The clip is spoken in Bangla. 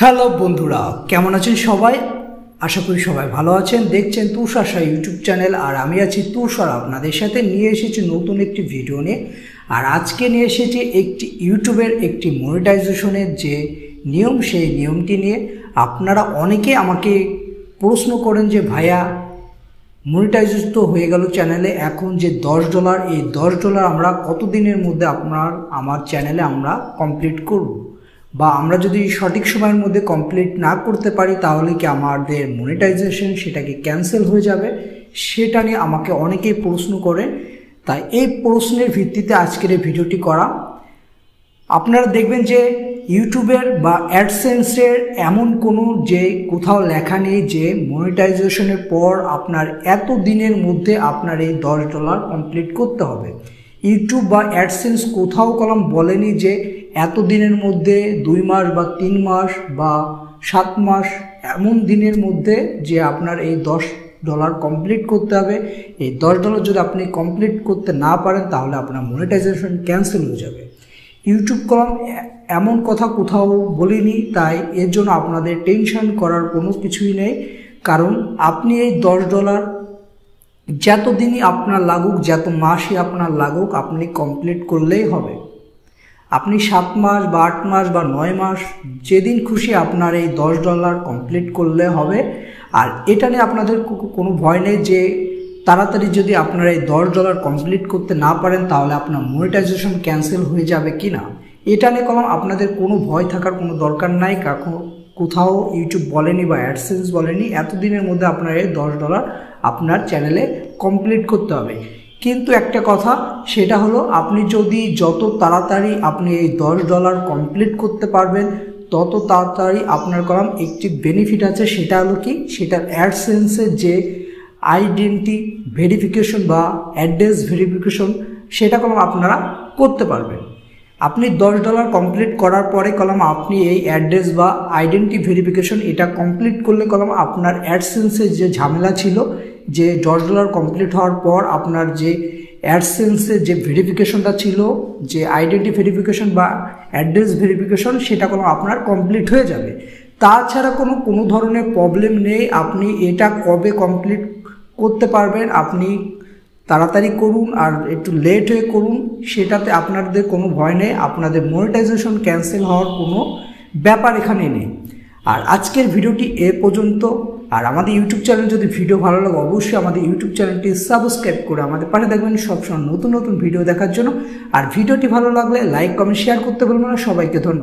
হ্যালো বন্ধুরা, কেমন আছেন সবাই? আশা করি সবাই ভালো আছেন। দেখছেন তুষার ইউটিউব চ্যানেল, আর আমি আছি তুষার। আপনাদের সাথে নিয়ে এসেছি নতুন একটি ভিডিও নিয়ে। আর আজকে নিয়ে এসেছি একটি ইউটিউবের একটি মনিটাইজেশনের যে নিয়ম, সেই নিয়মটি নিয়ে। আপনারা অনেকে আমাকে প্রশ্ন করেন যে ভাইয়া, মনিটাইজেশন তো হয়ে গেল চ্যানেলে, এখন যে $10, এই $10 আমরা কতদিনের মধ্যে আমার চ্যানেলে আমরা কমপ্লিট করব, বা আমরা যদি সঠিক সময়ের মধ্যে কমপ্লিট না করতে পারি তাহলে কি আমাদের মনিটাইজেশন সেটাকে ক্যান্সেল হয়ে যাবে? সেটা নিয়ে আমাকে অনেকেই প্রশ্ন করে। তাই এই প্রশ্নের ভিত্তিতে আজকের এই ভিডিওটি করা। আপনারা দেখবেন যে ইউটিউবের বা অ্যাডসেন্সের এমন কোনো যে কোথাও লেখা নেই যে মনিটাইজেশনের পর আপনার এত দিনের মধ্যে আপনার এই $10 কমপ্লিট করতে হবে। ইউটিউব বা অ্যাডসেন্স কোথাও কলম বলেনি যে এত দিনের মধ্যে 2 মাস বা 3 মাস বা 7 মাস এমন দিনের মধ্যে যে আপনার এই $10 কমপ্লিট করতে হবে। এই $10 যদি আপনি কমপ্লিট করতে না পারেন তাহলে আপনার মনিটাইজেশন ক্যান্সেল হয়ে যাবে। ইউটিউব কলম এমন কথা কোথাও বলিনি, তাই এর জন্য আপনাদের টেনশন করার কোনো কিছুই নেই। কারণ আপনি এই $10 যত দিনই আপনার লাগুক, যত মাসই আপনার লাগুক, আপনি কমপ্লিট করলেই হবে। আপনি 7 মাস বা 8 মাস বা 9 মাস যেদিন খুশি আপনার এই $10 কমপ্লিট করলে হবে। আর এটা নিয়ে আপনাদের কোনো ভয় নেই যে তাড়াতাড়ি যদি আপনারা এই $10 কমপ্লিট করতে না পারেন তাহলে আপনার মনিটাইজেশন ক্যান্সেল হয়ে যাবে কি না, এটা নিয়ে আপনাদের কোনো ভয় থাকার কোনো দরকার নাই। কোথাও ইউটিউব বলেনি বা অ্যাডসেন্স বলেনি এতদিনের মধ্যে আপনার এই $10 আপনার চ্যানেলে কমপ্লিট করতে হবে। কিন্তু একটা কথা, সেটা হলো আপনি যদি যত তাড়াতাড়ি আপনি এই $10 কমপ্লিট করতে পারবেন তত তাড়াতাড়ি আপনার কলম একটি বেনিফিট আছে। সেটা হলো কি, সেটার অ্যাডসেন্সের যে আইডেন্টি ভেরিফিকেশন বা অ্যাড্রেস ভেরিফিকেশন সেটা কলম আপনারা করতে পারবেন। আপনি $10 কমপ্লিট করার পরে কলম আপনি এই অ্যাড্রেস বা আইডেন্টি ভেরিফিকেশন এটা কমপ্লিট করলে কলম আপনার অ্যাডসেন্সের যে ঝামেলা ছিল যে $10 কমপ্লিট হওয়ার পর আপনার যে অ্যাডসেন্সের যে ভেরিফিকেশনটা ছিল, যে আইডেন্টি ভেরিফিকেশন বা অ্যাড্রেস ভেরিফিকেশন, সেটা কোনো আপনার কমপ্লিট হয়ে যাবে। তাছাড়া কোনো ধরনের প্রবলেম নেই। আপনি এটা কবে কমপ্লিট করতে পারবেন, আপনি তাড়াতাড়ি করুন আর একটু লেট হয়ে করুন, সেটাতে আপনাদের কোনো ভয় নেই। আপনাদের মনিটাইজেশন ক্যান্সেল হওয়ার কোনো ব্যাপার এখানে নেই। আর আজকের ভিডিওটি এ পর্যন্ত। আর আমাদের ইউটিউব চ্যানেল যদি ভিডিও ভালো লাগে অবশ্যই আমাদের ইউটিউব চ্যানেলটি সাবস্ক্রাইব করে আমাদের পাশে থাকবেন সবসময় নতুন নতুন ভিডিও দেখার জন্য। আর ভিডিওটি ভালো লাগলে লাইক কমেন্ট শেয়ার করতে ভুলবেন না। সবাইকে ধন্যবাদ।